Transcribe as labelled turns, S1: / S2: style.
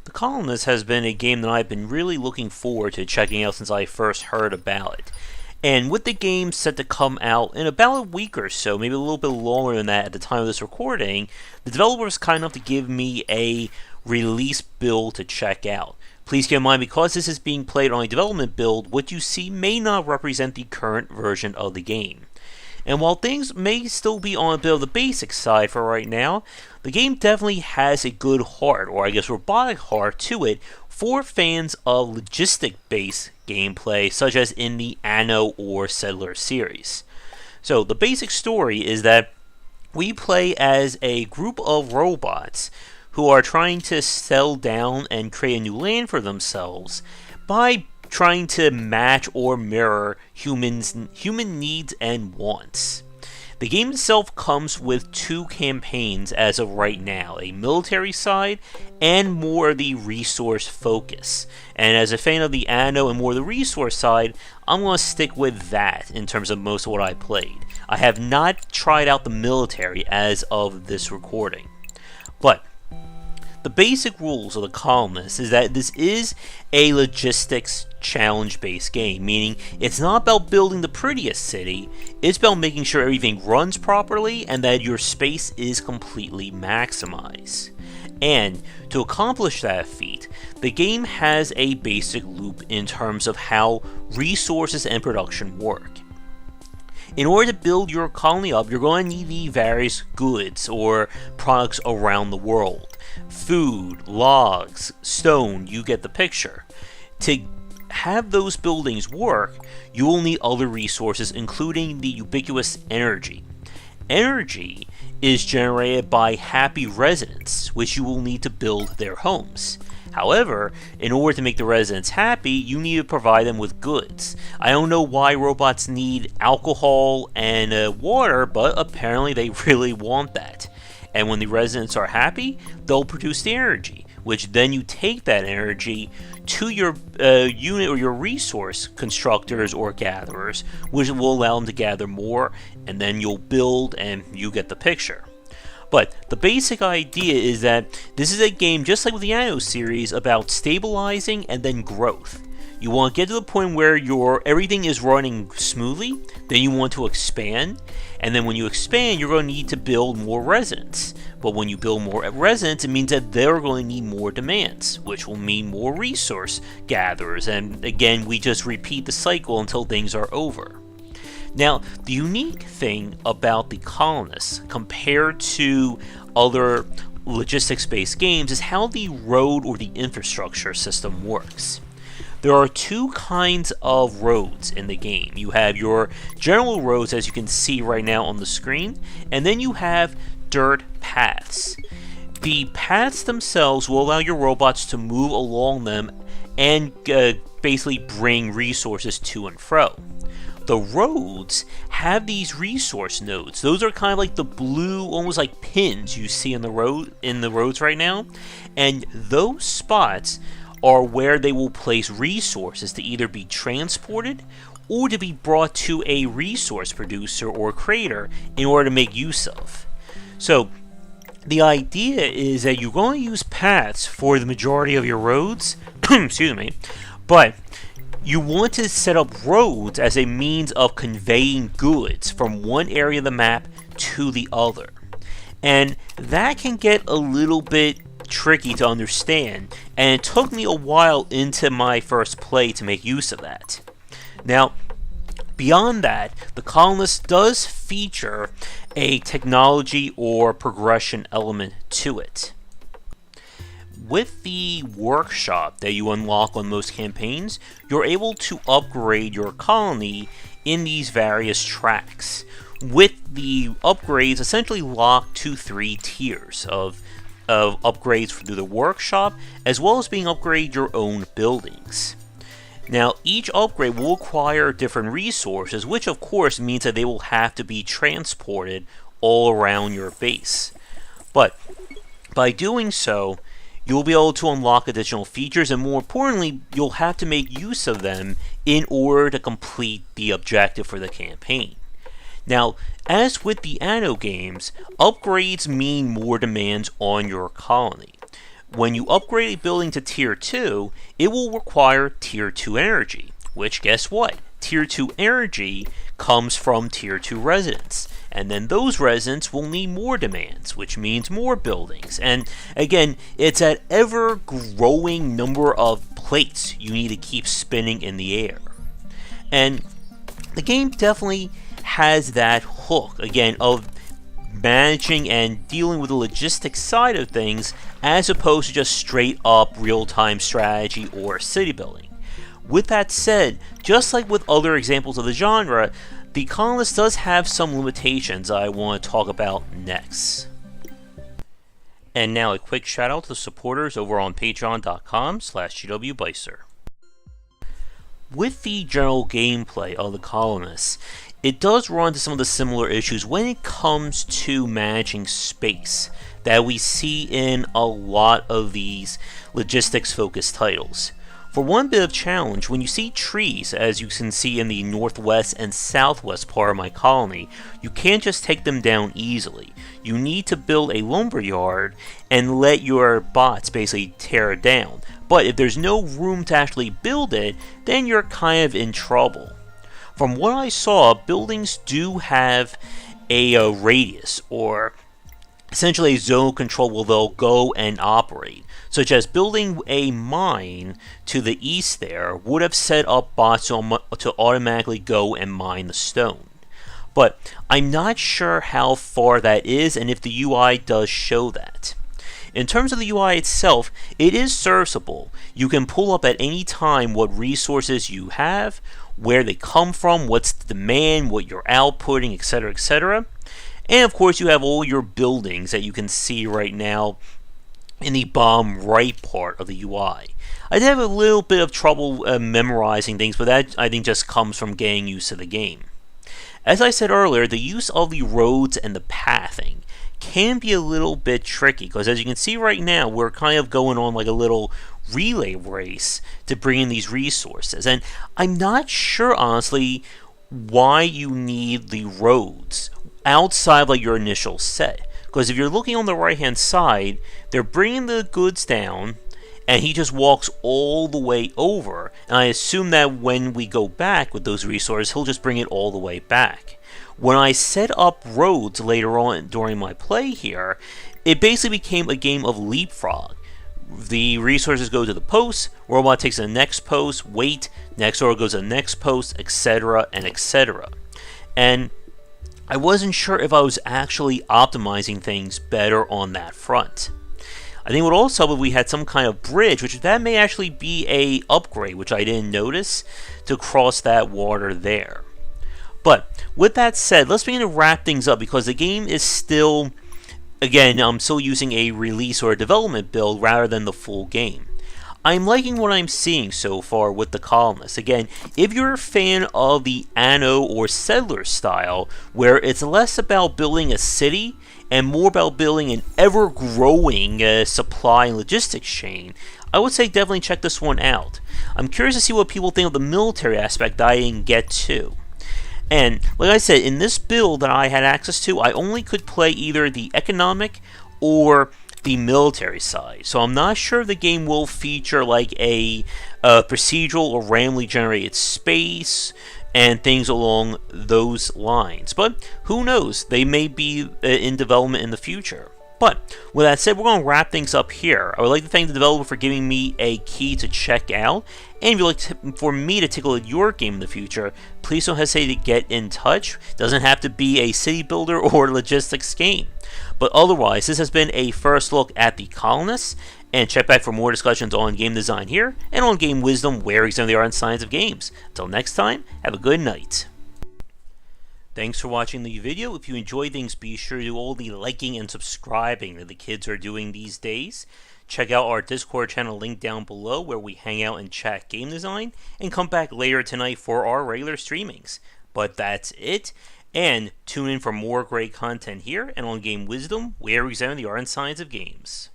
S1: The Colonists has been a game that I've been really looking forward to checking out since I first heard about it. And with the game set to come out in about a week or so, maybe a little bit longer than that at the time of this recording, the developer was kind enough to give me a release build to check out. Please keep in mind, because this is being played on a development build, what you see may not represent the current version of the game. And while things may still be on a bit of the basic side for right now, the game definitely has a good heart, or I guess robotic heart, to it for fans of logistic-based gameplay, such as in the Anno or Settler series. So the basic story is that we play as a group of robots who are trying to settle down and create a new land for themselves by trying to match or mirror human needs and wants. The game itself comes with two campaigns as of right now, a military side and more the resource focus. And as a fan of the Anno and more the resource side, I'm going to stick with that in terms of most of what I played. I have not tried out the military as of this recording. But the basic rules of the Colonists is that this is a logistics challenge-based game, meaning it's not about building the prettiest city, it's about making sure everything runs properly and that your space is completely maximized. And to accomplish that feat, the game has a basic loop in terms of how resources and production work. In order to build your colony up, you're going to need the various goods or products around the world. Food, logs, stone, you get the picture. To have those buildings work, you will need other resources, including the ubiquitous energy. Energy is generated by happy residents, which you will need to build their homes. However, in order to make the residents happy, you need to provide them with goods. I don't know why robots need alcohol and water, but apparently they really want that. And when the residents are happy, they'll produce the energy, which then you take that energy to your unit or your resource constructors or gatherers, which will allow them to gather more, and then you'll build and you get the picture. But the basic idea is that this is a game, just like with the Anno series, about stabilizing and then growth. You want to get to the point where everything is running smoothly, then you want to expand, and then when you expand, you're going to need to build more residents. But when you build more residents, it means that they're going to need more demands, which will mean more resource gatherers, and again, we just repeat the cycle until things are over. Now, the unique thing about the Colonists compared to other logistics-based games is how the road or the infrastructure system works. There are two kinds of roads in the game. You have your general roads, as you can see right now on the screen, and then you have dirt paths. The paths themselves will allow your robots to move along them and basically bring resources to and fro. The roads have these resource nodes. Those are kind of like the blue, almost like pins you see in the roads right now, and those spots are where they will place resources to either be transported or to be brought to a resource producer or creator in order to make use of. So the idea is that you're going to use paths for the majority of your roads, excuse me, but you want to set up roads as a means of conveying goods from one area of the map to the other. And that can get a little bit tricky to understand, and it took me a while into my first play to make use of that. Now, beyond that, the Colonist does feature a technology or progression element to it. With the workshop that you unlock on most campaigns, you're able to upgrade your colony in these various tracks, with the upgrades essentially locked to 3 tiers of upgrades through the workshop, as well as being upgraded your own buildings. Now, each upgrade will require different resources, which of course means that they will have to be transported all around your base. But by doing so, you'll be able to unlock additional features, and more importantly, you'll have to make use of them in order to complete the objective for the campaign. Now, as with the Anno games, upgrades mean more demands on your colony. When you upgrade a building to Tier 2, it will require Tier 2 energy, which guess what? Tier 2 energy comes from Tier 2 residents. And then those residents will need more demands, which means more buildings. And again, it's an ever-growing number of plates you need to keep spinning in the air. And the game definitely has that hook, again, of managing and dealing with the logistics side of things as opposed to just straight up real-time strategy or city building. With that said, just like with other examples of the genre, the Colonists does have some limitations I want to talk about next. And now a quick shout out to the supporters over on patreon.com/GWBycer. With the general gameplay of the Colonists, it does run into some of the similar issues when it comes to managing space that we see in a lot of these logistics-focused titles. For one bit of challenge, when you see trees, as you can see in the northwest and southwest part of my colony, you can't just take them down easily. You need to build a lumber yard and let your bots basically tear it down. But if there's no room to actually build it, then you're kind of in trouble. From what I saw, buildings do have a radius, or essentially a zone control where they'll go and operate, such as building a mine to the east there would have set up bots to automatically go and mine the stone. But I'm not sure how far that is and if the UI does show that. In terms of the UI itself, it is serviceable. You can pull up at any time what resources you have, where they come from, what's the demand, what you're outputting, etc., etc. And of course you have all your buildings that you can see right now in the bottom right part of the UI. I did have a little bit of trouble memorizing things, but that I think just comes from getting used to the game. As I said earlier, the use of the roads and the pathing can be a little bit tricky, because as you can see right now, we're kind of going on like a little relay race to bring in these resources. And I'm not sure, honestly, why you need the roads outside like your initial set. Because if you're looking on the right hand side, they're bringing the goods down and he just walks all the way over, and I assume that when we go back with those resources, he'll just bring it all the way back. When I set up roads later on during my play here, it basically became a game of leapfrog. The resources go to the post, robot takes the next post, wait, next order goes to the next post, etc. and etc. And I wasn't sure if I was actually optimizing things better on that front. I think it would also help if we had some kind of bridge, which that may actually be a upgrade, which I didn't notice, to cross that water there. But with that said, let's begin to wrap things up, because the game is still, again, I'm still using a release or a development build rather than the full game. I'm liking what I'm seeing so far with the Colonists. Again, if you're a fan of the Anno or Settler style, where it's less about building a city and more about building an ever-growing supply and logistics chain, I would say definitely check this one out. I'm curious to see what people think of the military aspect that I didn't get to. And like I said, in this build that I had access to, I only could play either the economic or the military side. So I'm not sure if the game will feature like a procedural or randomly generated space and things along those lines. But who knows? They may be in development in the future. But with that said, we're going to wrap things up here. I would like to thank the developer for giving me a key to check out. And if you'd like for me to tickle your game in the future, please don't hesitate to get in touch. It doesn't have to be a city builder or logistics game. But otherwise, this has been a first look at the Colonists. And check back for more discussions on game design here and on game wisdom, where examine the art and science of games. Until next time, have a good night. Thanks for watching the video. If you enjoyed things, be sure to do all the liking and subscribing that the kids are doing these days. Check out our Discord channel linked down below, where we hang out and chat game design, and come back later tonight for our regular streamings. But that's it, and tune in for more great content here and on Game Wisdom, where we examine the art and science of games.